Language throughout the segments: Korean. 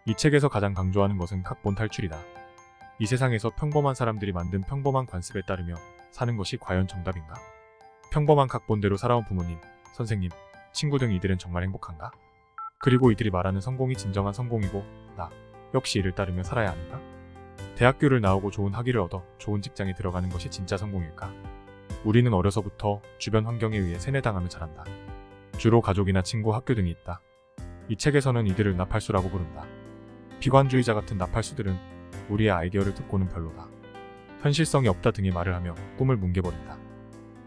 이 책에서 가장 강조하는 것은 각본 탈출이다. 이 세상에서 평범한 사람들이 만든 평범한 관습에 따르며 사는 것이 과연 정답인가? 평범한 각본대로 살아온 부모님, 선생님, 친구 등 이들은 정말 행복한가? 그리고 이들이 말하는 성공이 진정한 성공이고 나 역시 이를 따르며 살아야 하는가? 대학교를 나오고 좋은 학위를 얻어 좋은 직장에 들어가는 것이 진짜 성공일까? 우리는 어려서부터 주변 환경에 의해 세뇌당하며 자란다. 주로 가족이나 친구, 학교 등이 있다. 이 책에서는 이들을 나팔수라고 부른다. 비관주의자 같은 나팔수들은 우리의 아이디어를 듣고는 별로다, 현실성이 없다 등의 말을 하며 꿈을 뭉개버린다.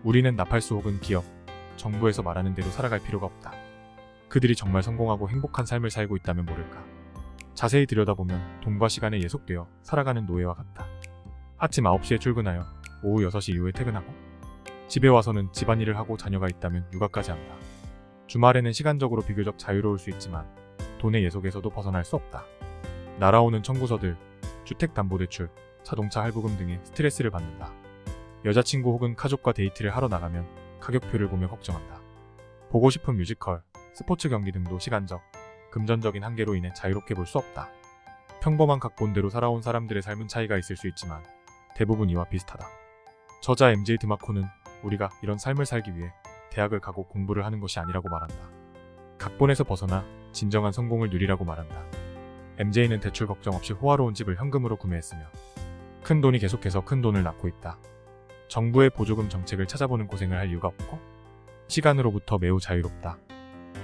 우리는 나팔수 혹은 기업, 정부에서 말하는 대로 살아갈 필요가 없다. 그들이 정말 성공하고 행복한 삶을 살고 있다면 모를까. 자세히 들여다보면 돈과 시간에 예속되어 살아가는 노예와 같다. 아침 9시에 출근하여 오후 6시 이후에 퇴근하고 집에 와서는 집안일을 하고 자녀가 있다면 육아까지 한다. 주말에는 시간적으로 비교적 자유로울 수 있지만 돈의 예속에서도 벗어날 수 없다. 날아오는 청구서들, 주택담보대출, 자동차 할부금 등의 스트레스를 받는다. 여자친구 혹은 가족과 데이트를 하러 나가면 가격표를 보며 걱정한다. 보고 싶은 뮤지컬, 스포츠 경기 등도 시간적, 금전적인 한계로 인해 자유롭게 볼 수 없다. 평범한 각본대로 살아온 사람들의 삶은 차이가 있을 수 있지만 대부분 이와 비슷하다. 저자 MJ 드마코는 우리가 이런 삶을 살기 위해 대학을 가고 공부를 하는 것이 아니라고 말한다. 각본에서 벗어나 진정한 성공을 누리라고 말한다. MJ는 대출 걱정 없이 호화로운 집을 현금으로 구매했으며 큰 돈이 계속해서 큰 돈을 낳고 있다. 정부의 보조금 정책을 찾아보는 고생을 할 이유가 없고 시간으로부터 매우 자유롭다.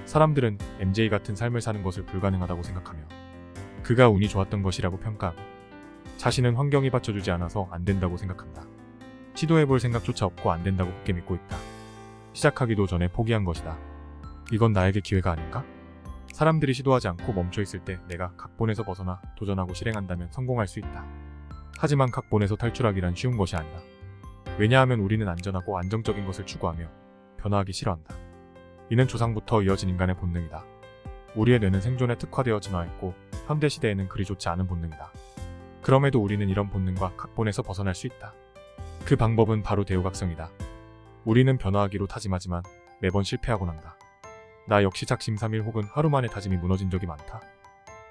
사람들은 MJ 같은 삶을 사는 것을 불가능하다고 생각하며 그가 운이 좋았던 것이라고 평가하고 자신은 환경이 받쳐주지 않아서 안 된다고 생각한다. 시도해볼 생각조차 없고 안 된다고 굳게 믿고 있다. 시작하기도 전에 포기한 것이다. 이건 나에게 기회가 아닌가? 사람들이 시도하지 않고 멈춰있을 때 내가 각본에서 벗어나 도전하고 실행한다면 성공할 수 있다. 하지만 각본에서 탈출하기란 쉬운 것이 아니다. 왜냐하면 우리는 안전하고 안정적인 것을 추구하며 변화하기 싫어한다. 이는 조상부터 이어진 인간의 본능이다. 우리의 뇌는 생존에 특화되어 진화했고 현대시대에는 그리 좋지 않은 본능이다. 그럼에도 우리는 이런 본능과 각본에서 벗어날 수 있다. 그 방법은 바로 대우각성이다. 우리는 변화하기로 다짐하지만 매번 실패하곤 한다. 나 역시 작심삼일 혹은 하루 만에 다짐이 무너진 적이 많다.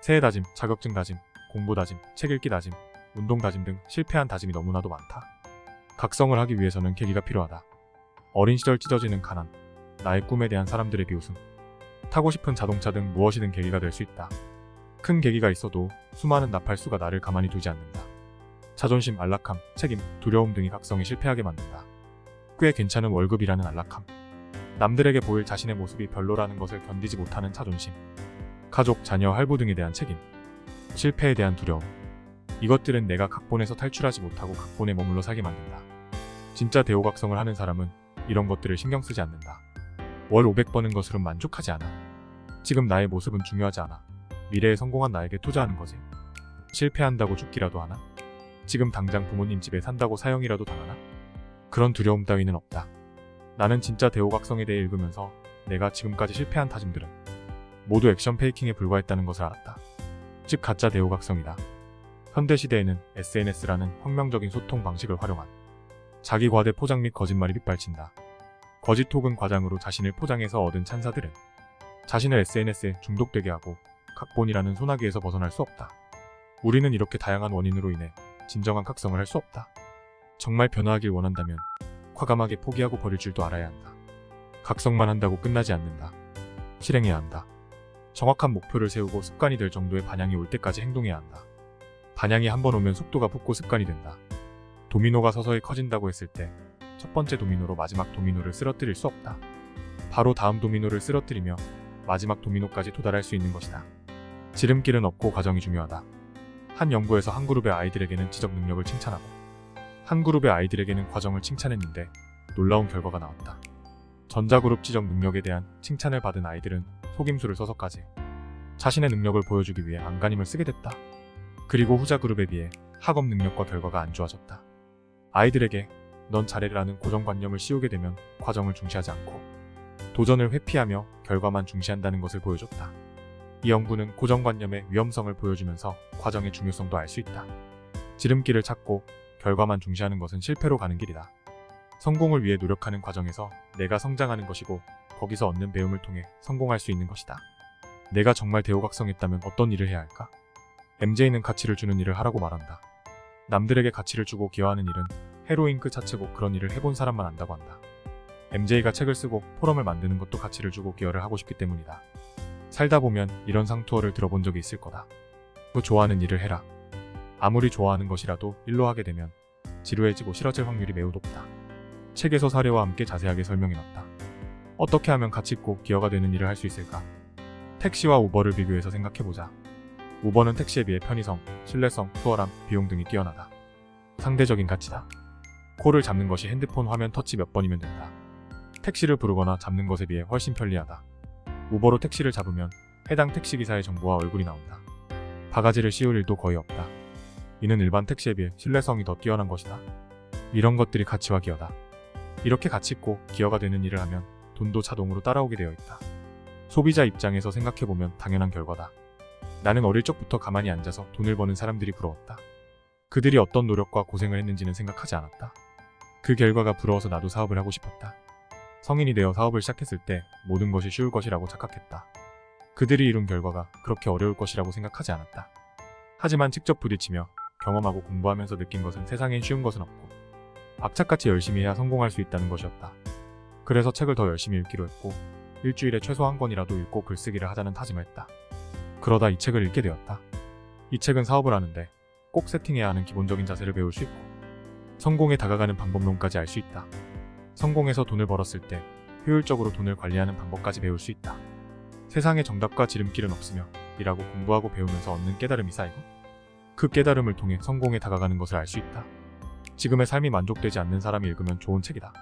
새해 다짐, 자격증 다짐, 공부 다짐, 책 읽기 다짐, 운동 다짐 등 실패한 다짐이 너무나도 많다. 각성을 하기 위해서는 계기가 필요하다. 어린 시절 찢어지는 가난, 나의 꿈에 대한 사람들의 비웃음, 타고 싶은 자동차 등 무엇이든 계기가 될 수 있다. 큰 계기가 있어도 수많은 나팔수가 나를 가만히 두지 않는다. 자존심, 안락함, 책임, 두려움 등이 각성에 실패하게 만든다. 꽤 괜찮은 월급이라는 안락함, 남들에게 보일 자신의 모습이 별로라는 것을 견디지 못하는 자존심, 가족, 자녀, 할부 등에 대한 책임, 실패에 대한 두려움, 이것들은 내가 각본에서 탈출하지 못하고 각본에 머물러 살게 만든다. 진짜 대호각성을 하는 사람은 이런 것들을 신경 쓰지 않는다. 월 500 버는 것으로는 만족하지 않아. 지금 나의 모습은 중요하지 않아. 미래에 성공한 나에게 투자하는 거지. 실패한다고 죽기라도 하나? 지금 당장 부모님 집에 산다고 사형이라도 당하나? 그런 두려움 따위는 없다. 나는 진짜 대호각성에 대해 읽으면서 내가 지금까지 실패한 다짐들은 모두 액션 페이킹에 불과했다는 것을 알았다. 즉 가짜 대호각성이다. 현대시대에는 SNS라는 혁명적인 소통 방식을 활용한 자기 과대 포장 및 거짓말이 빗발친다. 거짓 혹은 과장으로 자신을 포장해서 얻은 찬사들은 자신을 SNS에 중독되게 하고 각본이라는 소나기에서 벗어날 수 없다. 우리는 이렇게 다양한 원인으로 인해 진정한 각성을 할 수 없다. 정말 변화하길 원한다면 과감하게 포기하고 버릴 줄도 알아야 한다. 각성만 한다고 끝나지 않는다. 실행해야 한다. 정확한 목표를 세우고 습관이 될 정도의 반향이 올 때까지 행동해야 한다. 반향이 한번 오면 속도가 붙고 습관이 된다. 도미노가 서서히 커진다고 했을 때 첫 번째 도미노로 마지막 도미노를 쓰러뜨릴 수 없다. 바로 다음 도미노를 쓰러뜨리며 마지막 도미노까지 도달할 수 있는 것이다. 지름길은 없고 과정이 중요하다. 한 연구에서 한 그룹의 아이들에게는 지적 능력을 칭찬하고 한 그룹의 아이들에게는 과정을 칭찬했는데 놀라운 결과가 나왔다. 전자그룹 지적 능력에 대한 칭찬을 받은 아이들은 속임수를 써서까지 자신의 능력을 보여주기 위해 안간힘을 쓰게 됐다. 그리고 후자 그룹에 비해 학업 능력과 결과가 안 좋아졌다. 아이들에게 넌 잘해라는 고정관념을 씌우게 되면 과정을 중시하지 않고 도전을 회피하며 결과만 중시한다는 것을 보여줬다. 이 연구는 고정관념의 위험성을 보여주면서 과정의 중요성도 알 수 있다. 지름길을 찾고 결과만 중시하는 것은 실패로 가는 길이다. 성공을 위해 노력하는 과정에서 내가 성장하는 것이고 거기서 얻는 배움을 통해 성공할 수 있는 것이다. 내가 정말 대호각성했다면 어떤 일을 해야 할까? MJ는 가치를 주는 일을 하라고 말한다. 남들에게 가치를 주고 기여하는 일은 해로인 그 자체고 그런 일을 해본 사람만 안다고 한다. MJ가 책을 쓰고 포럼을 만드는 것도 가치를 주고 기여를 하고 싶기 때문이다. 살다 보면 이런 상투어를 들어본 적이 있을 거다. 그 좋아하는 일을 해라. 아무리 좋아하는 것이라도 일로 하게 되면 지루해지고 싫어질 확률이 매우 높다. 책에서 사례와 함께 자세하게 설명해놨다. 어떻게 하면 가치있고 기여가 되는 일을 할 수 있을까? 택시와 우버를 비교해서 생각해보자. 우버는 택시에 비해 편의성, 신뢰성, 수월함, 비용 등이 뛰어나다. 상대적인 가치다. 콜을 잡는 것이 핸드폰 화면 터치 몇 번이면 된다. 택시를 부르거나 잡는 것에 비해 훨씬 편리하다. 우버로 택시를 잡으면 해당 택시기사의 정보와 얼굴이 나온다. 바가지를 씌울 일도 거의 없다. 이는 일반 택시에 비해 신뢰성이 더 뛰어난 것이다. 이런 것들이 가치와 기여다. 이렇게 가치있고 기여가 되는 일을 하면 돈도 자동으로 따라오게 되어 있다. 소비자 입장에서 생각해보면 당연한 결과다. 나는 어릴 적부터 가만히 앉아서 돈을 버는 사람들이 부러웠다. 그들이 어떤 노력과 고생을 했는지는 생각하지 않았다. 그 결과가 부러워서 나도 사업을 하고 싶었다. 성인이 되어 사업을 시작했을 때 모든 것이 쉬울 것이라고 착각했다. 그들이 이룬 결과가 그렇게 어려울 것이라고 생각하지 않았다. 하지만 직접 부딪히며 경험하고 공부하면서 느낀 것은 세상엔 쉬운 것은 없고 악착같이 열심히 해야 성공할 수 있다는 것이었다. 그래서 책을 더 열심히 읽기로 했고 일주일에 최소 한 권이라도 읽고 글쓰기를 하자는 다짐을 했다. 그러다 이 책을 읽게 되었다. 이 책은 사업을 하는데 꼭 세팅해야 하는 기본적인 자세를 배울 수 있고 성공에 다가가는 방법론까지 알 수 있다. 성공해서 돈을 벌었을 때 효율적으로 돈을 관리하는 방법까지 배울 수 있다. 세상에 정답과 지름길은 없으며 일하고 공부하고 배우면서 얻는 깨달음이 쌓이고 그 깨달음을 통해 성공에 다가가는 것을 알 수 있다. 지금의 삶이 만족되지 않는 사람이 읽으면 좋은 책이다.